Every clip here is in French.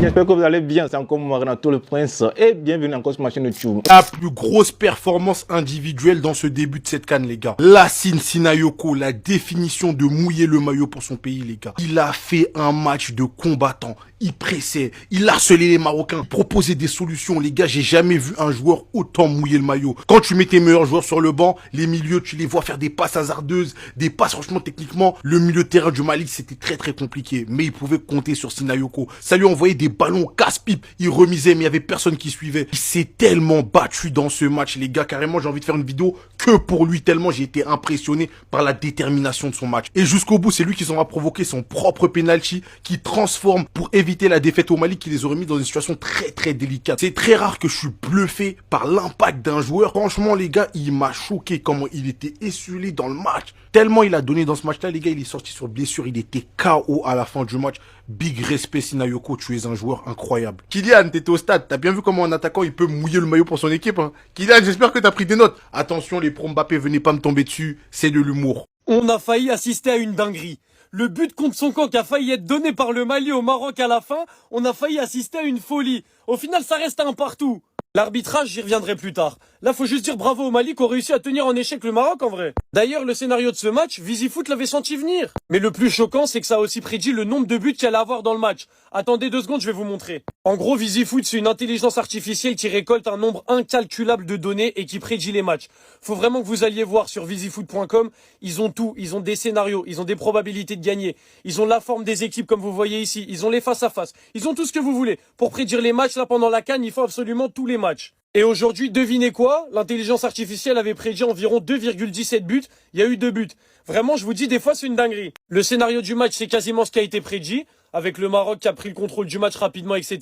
J'espère que vous allez bien, c'est encore moi Renato le Prince et bienvenue encore sur ma chaîne YouTube. La plus grosse performance individuelle dans ce début de cette CAN, les gars. Lassine Sinayoko, la définition de mouiller le maillot pour son pays, les gars. Il a fait un match de combattant. Il pressait, il harcelait les Marocains, il proposait des solutions. Les gars, j'ai jamais vu un joueur autant mouiller le maillot. Quand tu mets tes meilleurs joueurs sur le banc, les milieux, tu les vois faire des passes hasardeuses, des passes franchement techniquement. Le milieu de terrain du Mali, c'était très compliqué. Mais il pouvait compter sur Sinayoko. Ça lui envoyait des ballons casse-pipe. Il remisait, mais il y avait personne qui suivait. Il s'est tellement battu dans ce match, les gars. Carrément, j'ai envie de faire une vidéo que pour lui, tellement j'ai été impressionné par la détermination de son match. Et jusqu'au bout, c'est lui qui s'en va provoquer son propre penalty, qui transforme pour éviter la défaite au Mali, qui les aurait mis dans une situation très délicate. C'est très rare que je suis bluffé par l'impact d'un joueur. Franchement, les gars, il m'a choqué comment il était esselé dans le match. Tellement il a donné dans ce match-là, les gars, il est sorti sur blessure. Il était KO à la fin du match. Big respect, Sinayoko, tu es un joueur incroyable. Kylian, t'étais au stade. T'as bien vu comment un attaquant, il peut mouiller le maillot pour son équipe, hein. Kylian, j'espère que t'as pris des notes. Attention, les pros Mbappé, venez pas me tomber dessus. C'est de l'humour. On a failli assister à une dinguerie. Le but contre son camp qui a failli être donné par le Mali au Maroc à la fin, on a failli assister à une folie. Au final, ça reste un partout. L'arbitrage, j'y reviendrai plus tard. Là, faut juste dire bravo au Mali qui ont réussi à tenir en échec le Maroc en vrai. D'ailleurs, le scénario de ce match, VisiFoot l'avait senti venir. Mais le plus choquant, c'est que ça a aussi prédit le nombre de buts qu'il allait avoir dans le match. Attendez 2 secondes, je vais vous montrer. En gros, VisiFoot, c'est une intelligence artificielle qui récolte un nombre incalculable de données et qui prédit les matchs. Faut vraiment que vous alliez voir sur visifoot.com. Ils ont tout. Ils ont des scénarios. Ils ont des probabilités de gagner. Ils ont la forme des équipes comme vous voyez ici. Ils ont les face-à-face. Ils ont tout ce que vous voulez. Pour prédire les matchs, là, pendant la CAN, il faut absolument tous les matchs. Et aujourd'hui, devinez quoi? L'intelligence artificielle avait prédit environ 2,17 buts. Il y a eu 2 buts. Vraiment, je vous dis, des fois, c'est une dinguerie. Le scénario du match, c'est quasiment ce qui a été prédit, avec le Maroc qui a pris le contrôle du match rapidement, etc.,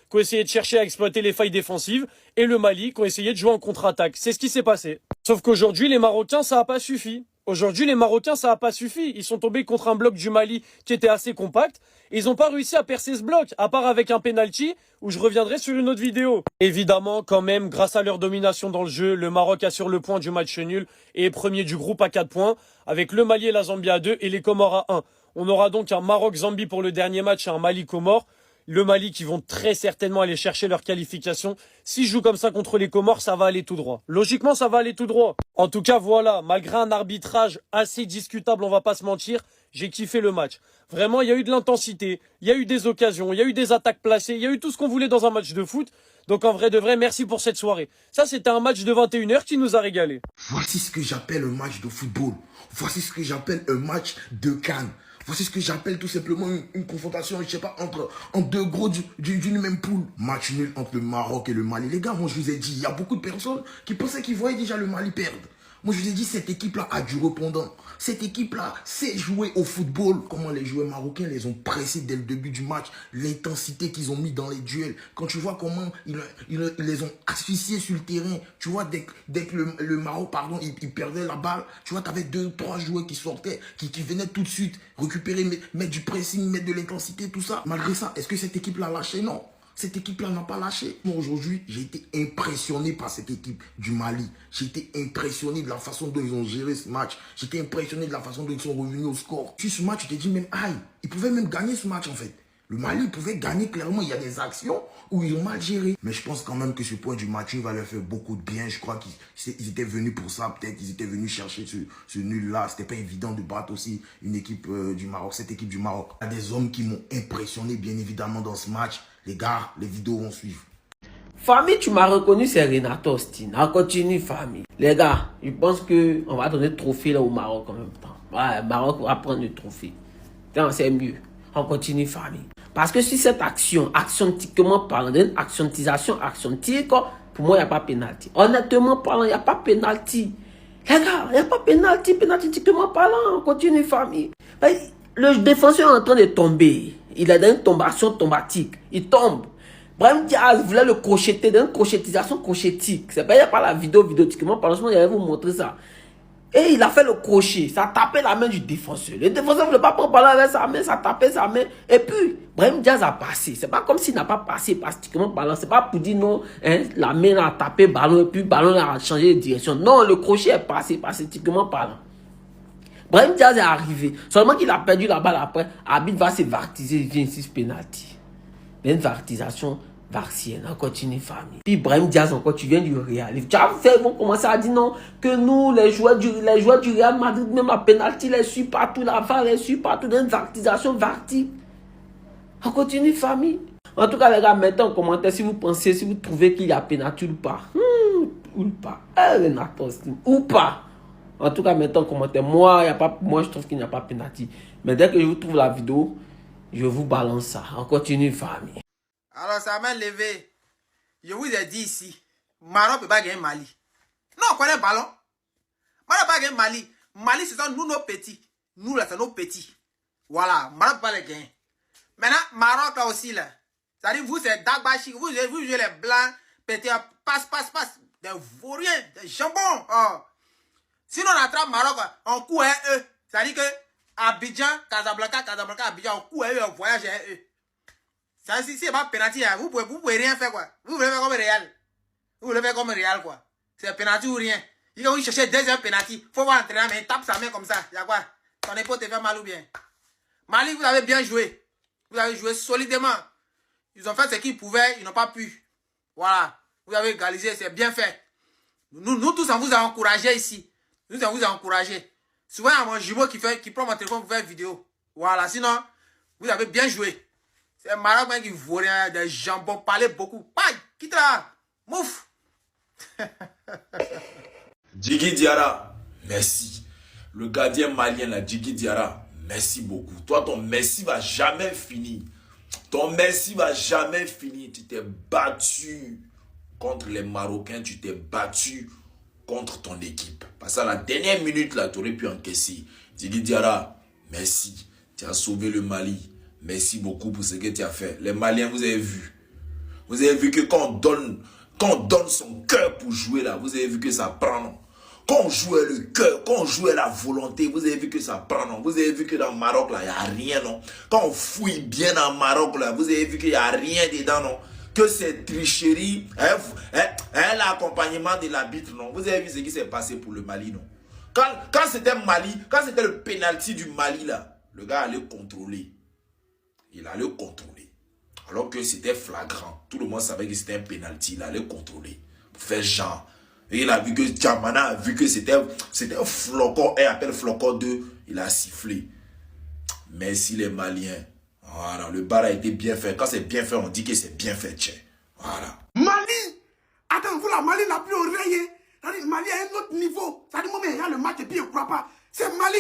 qui ont essayé de chercher à exploiter les failles défensives, et le Mali qui ont essayé de jouer en contre-attaque. C'est ce qui s'est passé. Sauf qu'aujourd'hui, les Marocains, ça n'a pas suffi. Aujourd'hui, les Marocains, ça n'a pas suffi. Ils sont tombés contre un bloc du Mali qui était assez compact. Et ils n'ont pas réussi à percer ce bloc, à part avec un penalty, où je reviendrai sur une autre vidéo. Évidemment, quand même, grâce à leur domination dans le jeu, le Maroc assure le point du match nul et est premier du groupe à 4 points, avec le Mali et la Zambie à 2 et les Comores à 1. On aura donc un Maroc-Zambie pour le dernier match et un Mali-Comores. Le Mali qui vont très certainement aller chercher leur qualification. S'ils jouent comme ça contre les Comores, ça va aller tout droit. Logiquement, ça va aller tout droit. En tout cas, voilà, malgré un arbitrage assez discutable, on va pas se mentir, j'ai kiffé le match. Vraiment, il y a eu de l'intensité, il y a eu des occasions, il y a eu des attaques placées, il y a eu tout ce qu'on voulait dans un match de foot. Donc en vrai de vrai, merci pour cette soirée. Ça, c'était un match de 21h qui nous a régalé. Voici ce que j'appelle un match de football. Voici ce que j'appelle un match de CAN. Voici ce que j'appelle tout simplement une confrontation, je sais pas, entre deux gros d'une même poule. Match nul entre le Maroc et le Mali. Les gars, moi je vous ai dit, il y a beaucoup de personnes qui pensaient qu'ils voyaient déjà le Mali perdre. Moi, je vous ai dit, cette équipe-là a du répondant. Cette équipe-là sait jouer au football. Comment les joueurs marocains les ont pressés dès le début du match. L'intensité qu'ils ont mis dans les duels. Quand tu vois comment ils les ont asphyxiés sur le terrain. Tu vois, dès que le Maroc, pardon, il perdait la balle. Tu vois, tu avais 2-3 joueurs qui sortaient, qui venaient tout de suite récupérer, mettre du pressing, mettre de l'intensité, tout ça. Malgré ça, est-ce que cette équipe-là a lâché? Non. Cette équipe-là n'a pas lâché. Moi, aujourd'hui, j'ai été impressionné par cette équipe du Mali. J'ai été impressionné de la façon dont ils ont géré ce match. J'ai été impressionné de la façon dont ils sont revenus au score. Sur ce match, tu t'es dit même, aïe, ils pouvaient même gagner ce match, en fait. Le Mali pouvait gagner clairement. Il y a des actions où ils ont mal géré. Mais je pense quand même que ce point du match va leur faire beaucoup de bien. Je crois qu'ils étaient venus pour ça. Peut-être qu'ils étaient venus chercher ce nul-là. C'était pas évident de battre aussi une équipe du Maroc. Cette équipe du Maroc. Il y a des hommes qui m'ont impressionné, bien évidemment, dans ce match. Les gars, les vidéos vont suivre. Famille, tu m'as reconnu, c'est Renato Stine. On continue, famille. Les gars, je pense qu'on va donner le trophée là au Maroc en même temps. Ouais, le Maroc va prendre le trophée. C'est mieux. On continue, famille. Parce que si cette action, actiontiquement parlant, d'une actiontisation, actiontique, pour moi, il n'y a pas pénalty. Honnêtement parlant, il n'y a pas pénalty. Les gars, il n'y a pas pénalty, pénaltytiquement parlant. On continue, famille. Le défenseur est en train de tomber. Il est dans une tombation tombatique. Il tombe. Brahim Diaz voulait le crocheter dans une crochetisation crochetique. C'est pas, il n'y a pas la vidéotiquement parlant. Je vais vous montrer ça. Et il a fait le crochet. Ça a tapé la main du défenseur. Le défenseur ne voulait pas prendre ballon avec sa main. Ça a tapé sa main. Et puis, Brahim Diaz a passé. C'est pas comme s'il n'a pas passé pratiquement parlant. C'est pas pour dire non, hein, la main a tapé le ballon et puis le ballon a changé de direction. Non, le crochet est passé pratiquement parlant. Brahim Diaz est arrivé. Seulement qu'il a perdu la balle après. Abid va se vartiser. Il vient ici, penalty. Mais une vartisation vartienne, on continue famille. Puis Brahim Diaz encore, tu viens du Real. Tu as fait, ils vont commencer à dire non, que nous, les joueurs du Real Madrid, même la penalty, les suit partout, la VAR les suit partout, dans une vartisation varti. On continue famille. En tout cas, les gars, mettez en commentaire si vous pensez, si vous trouvez qu'il y a penalty ou pas. Ou pas. Renato Austin, ou pas. En tout cas, mettez en commentaire. Moi, je trouve qu'il n'y a pas penalty. Mais dès que je vous trouve la vidéo, je vous balance ça. On continue famille. Alors, ça m'a levé. Je vous ai dit ici, Maroc ne peut pas gagner Mali. Non, on connaît le ballon. Maroc ne peut pas gagner Mali. Mali, ce sont nous, nos petits. Nous, là, c'est nos petits. Voilà, Maroc ne peut pas les gagner. Maintenant, Maroc, là aussi, là. C'est-à-dire, vous, c'est Dagbachi. Vous jouez les blancs, pétés, passe. Des vauriens, des jambons. Oh. Sinon, on attrape Maroc, on court à eux. C'est-à-dire que Abidjan, Casablanca, Abidjan, on court à eux, on voyage à eux. Ça, si c'est pas penalty, vous pouvez rien faire, quoi. Vous voulez faire comme Real. Vous voulez faire comme Real, quoi. C'est penalty ou rien. Il faut chercher deuxième penalty. Faut voir l'entraîneur, mais il tape sa main comme ça. Il y a quoi? Ton épaule te fait mal ou bien? Mali, vous avez bien joué. Vous avez joué solidement. Ils ont fait ce qu'ils pouvaient, ils n'ont pas pu. Voilà. Vous avez égalisé, c'est bien fait. Nous tous, on vous a encouragé ici. Nous, on vous a encouragé. Souvent, il y a mon jumeau qui prend mon téléphone pour faire une vidéo. Voilà. Sinon, vous avez bien joué. C'est un Maroc qui vaut rien, des jambons, parler beaucoup. Paille, quitte là. Mouf. Djigui Diarra, merci. Le gardien malien, là, Djigui Diarra, merci beaucoup. Toi, ton merci va jamais finir. Ton merci va jamais finir. Tu t'es battu contre les Marocains, tu t'es battu contre ton équipe. Parce qu'à la dernière minute, là, tu aurais pu encaisser. Djigui Diarra, merci. Tu as sauvé le Mali. Merci beaucoup pour ce que tu as fait. Les Maliens, vous avez vu. Vous avez vu que quand on donne son cœur pour jouer là, vous avez vu que ça prend, non? Quand on jouait le cœur, quand on jouait la volonté, vous avez vu que ça prend, non? Vous avez vu que dans le Maroc là, il n'y a rien, non? Quand on fouille bien dans le Maroc là, vous avez vu qu'il n'y a rien dedans, non? Que c'est tricherie, l'accompagnement de l'arbitre, non? Vous avez vu ce qui s'est passé pour le Mali, non? Quand c'était Mali, quand c'était le penalty du Mali là, le gars allait contrôler. Il allait contrôler. Alors que c'était flagrant. Tout le monde savait que c'était un penalty. Il allait contrôler. Pour faire genre. Et il a vu que Djamana a vu que c'était un flocon. Un appel flocon 2. Il a sifflé. Merci les Maliens. Voilà. Le bar a été bien fait. Quand c'est bien fait, on dit que c'est bien fait. Tchè. Voilà. Mali! Attends, vous la Mali n'a plus oreillé. Mali a un autre niveau. Ça dit, moi, mais il y a le match et puis il ne croit pas. C'est Mali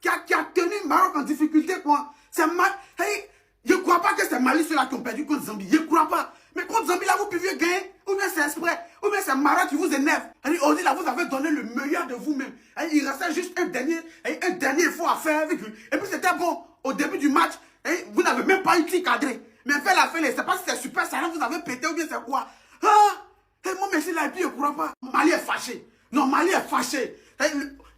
qui a tenu Maroc en difficulté, quoi. C'est Mali. Hey, je ne crois pas que c'est Mali ceux-là qui ont perdu contre Zambie. Je ne crois pas. Mais contre Zambie, là, vous pouviez gagner. Ou bien c'est exprès. Ou bien c'est Maroc qui vous énerve. Aujourd'hui, là, vous avez donné le meilleur de vous-même. Il restait juste un dernier effort à faire avec lui. Et puis c'était bon. Au début du match, vous n'avez même pas eu qui cadré. Mais fait la fin, je ne sais pas si c'est super ça, vous avez pété ou bien c'est quoi. Moi, merci là, et puis je ne crois pas. Mali est fâché. Non, Mali est fâché.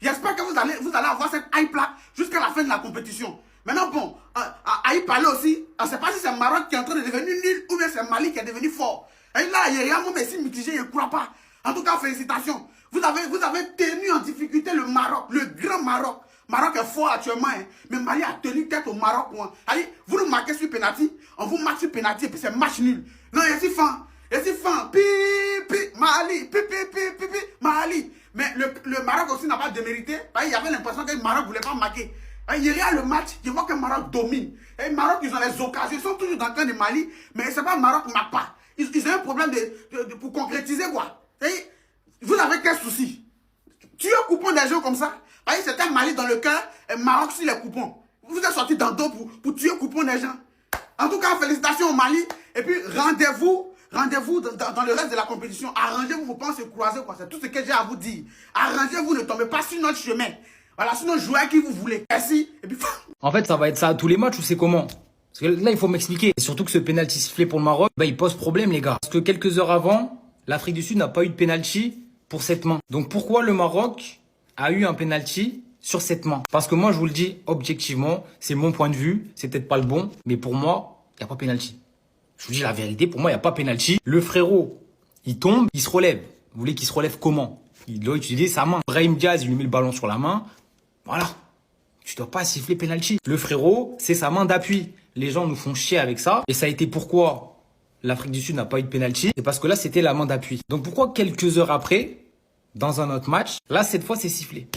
J'espère que vous allez avoir cette hype là jusqu'à la fin de la compétition. Maintenant, bon, à y parler aussi, on ne sait pas si c'est Maroc qui est en train de devenir nul ou bien c'est Mali qui est devenu fort. Et là, il y a un moment ici mitigé, je ne crois pas. En tout cas, félicitations. Vous avez tenu en difficulté le Maroc, le grand Maroc. Maroc est fort actuellement, hein, mais Mali a tenu tête au Maroc. Allez, vous nous marquez sur penalty, on vous marque sur penalty et puis c'est match nul. Non, il y a si fin. Mali, Mali. Mais le Maroc aussi n'a pas démérité. Il y avait l'impression que le Maroc ne voulait pas marquer. Il y a le match, je vois que le Maroc domine. Et le Maroc, ils ont les occasions, ils sont toujours dans le camp de Mali, mais c'est pas le Maroc qui ne marque pas. Ils ont un problème pour concrétiser, quoi. Et vous avez quel souci? Tu es coupon des gens comme ça? C'était Mali dans le cœur et Maroc sur les coupons. Vous êtes sorti dans le dos pour tuer coupon des gens. En tout cas, félicitations au Mali. Et puis, rendez-vous dans le reste de la compétition. Arrangez-vous, vous pensez croiser, quoi. C'est tout ce que j'ai à vous dire. Arrangez-vous, ne tombez pas sur notre chemin. Voilà, sinon jouez à qui vous voulez. Merci. Et puis... En fait, ça va être ça à tous les matchs ou c'est comment? Parce que là, il faut m'expliquer. Et surtout que ce penalty sifflé pour le Maroc, il pose problème, les gars. Parce que quelques heures avant, l'Afrique du Sud n'a pas eu de penalty pour cette main. Donc pourquoi le Maroc a eu un penalty sur cette main? Parce que moi, je vous le dis objectivement, c'est mon point de vue, c'est peut-être pas le bon, mais pour moi, il n'y a pas penalty. Je vous dis la vérité, pour moi, il n'y a pas penalty. Le frérot, il tombe, il se relève. Vous voulez qu'il se relève comment? Il doit utiliser sa main. Brahim Diaz, il lui met le ballon sur la main. Voilà. Tu dois pas siffler penalty. Le frérot, c'est sa main d'appui. les gens nous font chier avec ça. Et ça a été pourquoi l'Afrique du Sud n'a pas eu de penalty. C'est parce que là, c'était la main d'appui. Donc pourquoi quelques heures après, dans un autre match, là, cette fois, c'est sifflé.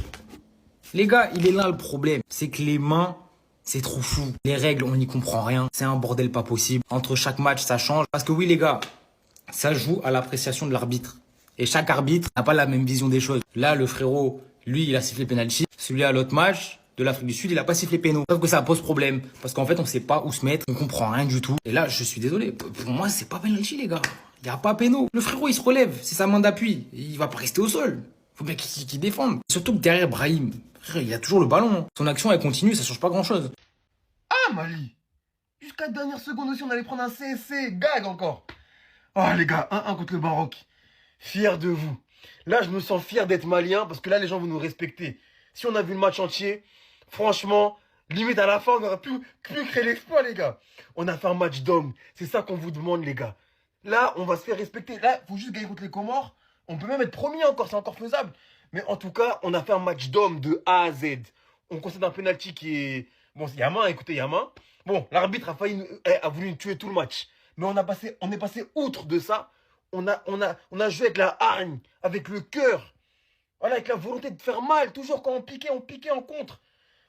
Les gars, il est là le problème. C'est que les mains, c'est trop fou. Les règles, on n'y comprend rien. C'est un bordel pas possible. Entre chaque match, ça change. Parce que oui, les gars, ça joue à l'appréciation de l'arbitre. Et chaque arbitre n'a pas la même vision des choses. Là, le frérot, lui, il a sifflé penalty. Celui à l'autre match de l'Afrique du Sud, il a pas sifflé péno. Sauf que ça pose problème. Parce qu'en fait, on sait pas où se mettre. On comprend rien du tout. Et là, je suis désolé. Pour moi, c'est pas penalty, les gars. Il y a pas péno. Le frérot, il se relève. C'est sa main d'appui. Il va pas rester au sol. Faut bien qu'il défende. Surtout que derrière Brahim, frère, il a toujours le ballon. Son action, elle continue. Ça change pas grand chose. Ah, Mali! Jusqu'à la dernière seconde aussi, on allait prendre un CSC. Gag encore. Oh, les gars, 1-1 contre le Maroc. Fier de vous. Là, je me sens fier d'être malien parce que là, les gens vont nous respecter. Si on a vu le match entier, franchement, limite à la fin, on aurait pu créer l'exploit, les gars. On a fait un match d'hommes. C'est ça qu'on vous demande, les gars. Là, on va se faire respecter. Là, il faut juste gagner contre les Comores. On peut même être premier encore, c'est encore faisable. Mais en tout cas, on a fait un match d'hommes de A à Z. On concède un penalty qui est... Bon, c'est Yamin, écoutez, Yamin. Bon, l'arbitre a voulu nous tuer tout le match. Mais on est passé outre de ça. On a joué avec la hargne, avec le cœur. Voilà, avec la volonté de faire mal. Toujours quand on piquait en contre.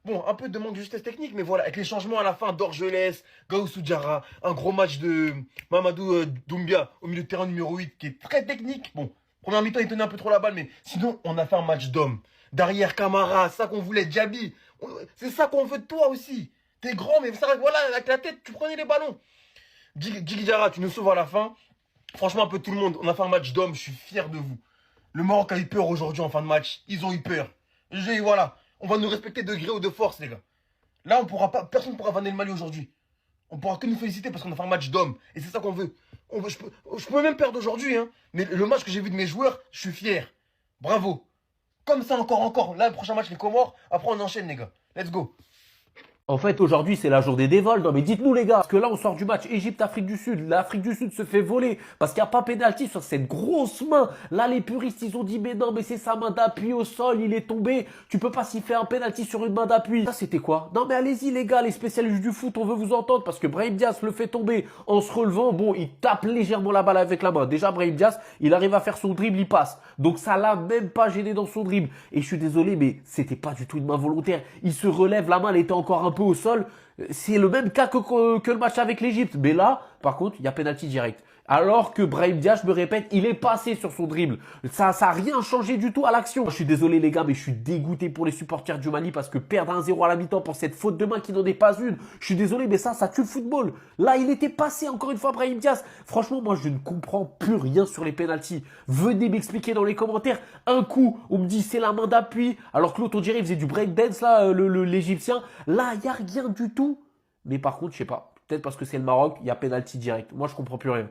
Bon, un peu de manque de justesse technique, mais voilà, avec les changements à la fin d'Orgelès, Gaussou Diarra, un gros match de Mamadou Doumbia au milieu de terrain numéro 8, qui est très technique. Bon, première mi-temps, il tenait un peu trop la balle, mais sinon, on a fait un match d'homme. Derrière Camara, ça qu'on voulait, Diaby. C'est ça qu'on veut de toi aussi. T'es grand, mais ça, voilà, avec la tête, tu prenais les ballons. Djigui Diarra, tu nous sauves à la fin. Franchement, un peu tout le monde, on a fait un match d'homme, je suis fier de vous. Le Maroc a eu peur aujourd'hui en fin de match. Ils ont eu peur. Voilà. On va nous respecter de gré ou de force, les gars. Là, personne ne pourra vanner le Mali aujourd'hui. On pourra que nous féliciter parce qu'on a fait un match d'hommes. Et c'est ça qu'on veut. Je peux même perdre aujourd'hui, hein. Mais le match que j'ai vu de mes joueurs, je suis fier. Bravo. Comme ça, encore. Là, le prochain match, les Comores. Après, on enchaîne, les gars. Let's go. En fait, aujourd'hui, c'est la journée des vols. Non, mais dites-nous, les gars, parce que là, on sort du match Égypte-Afrique du Sud. L'Afrique du Sud se fait voler parce qu'il n'y a pas pénalty sur cette grosse main. Là, les puristes, ils ont dit, mais non, mais c'est sa main d'appui au sol, il est tombé. Tu peux pas s'y faire un pénalty sur une main d'appui. Ça, c'était quoi? Non, mais allez-y, les gars, les spécialistes du foot, on veut vous entendre parce que Brahim Diaz le fait tomber en se relevant. Bon, il tape légèrement la balle avec la main. Déjà, Brahim Diaz, il arrive à faire son dribble, il passe. Donc, ça l'a même pas gêné dans son dribble. Et je suis désolé, mais c'était pas du tout une main volontaire. Il se relève, la main, elle était encore un peu au sol. C'est le même cas que le match avec l'Égypte. Mais là, par contre, il y a penalty direct. Alors que Brahim Diaz, je me répète, il est passé sur son dribble. Ça a rien changé du tout à l'action. Je suis désolé les gars, mais je suis dégoûté pour les supporters du Mali parce que perdre 1-0 à la mi-temps pour cette faute de main qui n'en est pas une. Je suis désolé, mais ça tue le football. Là, il était passé encore une fois Brahim Diaz. Franchement, moi, je ne comprends plus rien sur les penalties. Venez m'expliquer dans les commentaires. Un coup, on me dit c'est la main d'appui, alors que l'autre, on dirait, il faisait du breakdance là, l'Égyptien. Là, il n'y a rien du tout. Mais par contre, je sais pas. Peut-être parce que c'est le Maroc, il y a penalty direct. Moi, je comprends plus rien.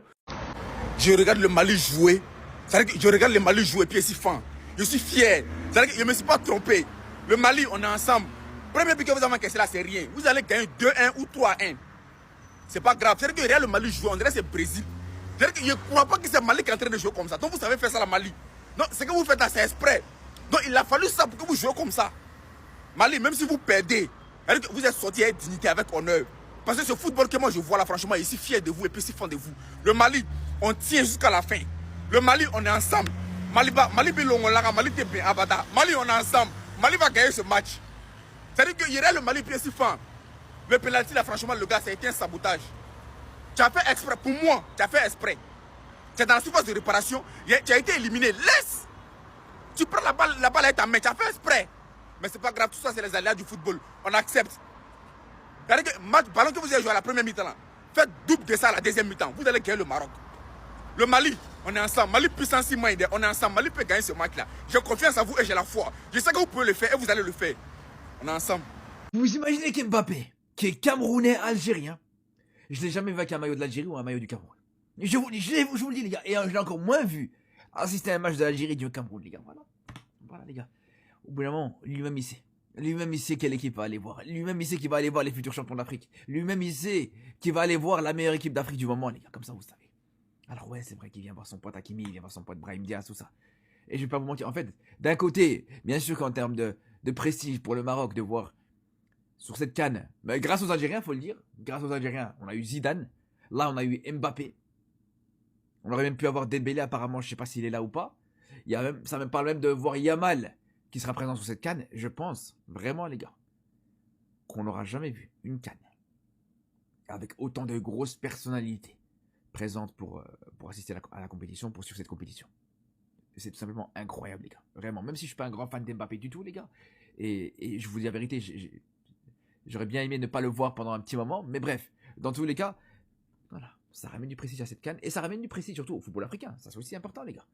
Je regarde le Mali jouer. C'est-à-dire que je regarde le Mali jouer puis je suis fan. Je suis fier. C'est-à-dire que je ne me suis pas trompé. Le Mali, on est ensemble. Premier but que vous avez encaissé là, c'est rien. Vous allez gagner 2-1 ou 3-1. C'est pas grave. C'est-à-dire que regarde le Mali jouer, on dirait que c'est le Brésil. C'est-à-dire que je ne crois pas que c'est le Mali qui est en train de jouer comme ça. Donc vous savez faire ça, la Mali. Non, ce que vous faites là, c'est exprès. Donc il a fallu ça pour que vous jouiez comme ça. Mali, même si vous perdez, c'est-à-dire que vous êtes sorti avec dignité, avec honneur. Parce que ce football que moi je vois là, franchement, je suis fier de vous et puis je suis fan de vous. Le Mali, on tient jusqu'à la fin. Le Mali, on est ensemble. Mali Bilongolaga, Mali Tébé, Abada. Mali, on est ensemble. Mali va gagner ce match. C'est-à-dire qu'il y aurait le Mali puis je suis fan. Le penalty là, franchement, le gars, ça a été un sabotage. Tu as fait exprès, pour moi, tu as fait exprès. C'est dans la surface de réparation, tu as été éliminé. Laisse. Tu prends la balle avec ta main, tu as fait exprès. Mais c'est pas grave, tout ça, c'est les aléas du football. On accepte. Regardez que le ballon que vous avez joué à la première mi-temps, faites double de ça à la deuxième mi-temps. Vous allez gagner le Maroc. Le Mali, on est ensemble. Mali puissance 6 mois, on est ensemble. Mali peut gagner ce match-là. J'ai confiance en vous et j'ai la foi. Je sais que vous pouvez le faire et vous allez le faire. On est ensemble. Vous imaginez qu'Mbappé, qui est camerounais algérien, je n'ai jamais vu avec un maillot de l'Algérie ou un maillot du Cameroun. Je vous le dis les gars, et je l'ai encore moins vu assister à un match de l'Algérie et du Cameroun les gars. Voilà les gars. Au bout d'un moment, lui-même il sait. Lui-même, il sait quelle équipe va aller voir. Lui-même, il sait qu'il va aller voir les futurs champions d'Afrique. Lui-même, il sait qu'il va aller voir la meilleure équipe d'Afrique du moment, les gars. Comme ça, vous savez. Alors ouais, c'est vrai qu'il vient voir son pote Hakimi, il vient voir son pote Brahim Diaz, tout ça. Et je vais pas vous mentir. En fait, d'un côté, bien sûr qu'en termes de prestige pour le Maroc, de voir sur cette CAN. Mais grâce aux Algériens, faut le dire. Grâce aux Algériens, on a eu Zidane. Là, on a eu Mbappé. On aurait même pu avoir Dembélé, apparemment, je sais pas s'il est là ou pas. Ça me parle même de voir Yamal qui sera présent sur cette CAN. Je pense, vraiment les gars, qu'on n'aura jamais vu une CAN avec autant de grosses personnalités présentes pour assister à la compétition, pour suivre cette compétition. C'est tout simplement incroyable les gars. Vraiment, même si je suis pas un grand fan d'Mbappé du tout les gars. Et je vous dis la vérité, j'aurais bien aimé ne pas le voir pendant un petit moment. Mais bref, dans tous les cas, voilà, ça ramène du prestige à cette CAN. Et ça ramène du prestige surtout au football africain. Ça c'est aussi important les gars.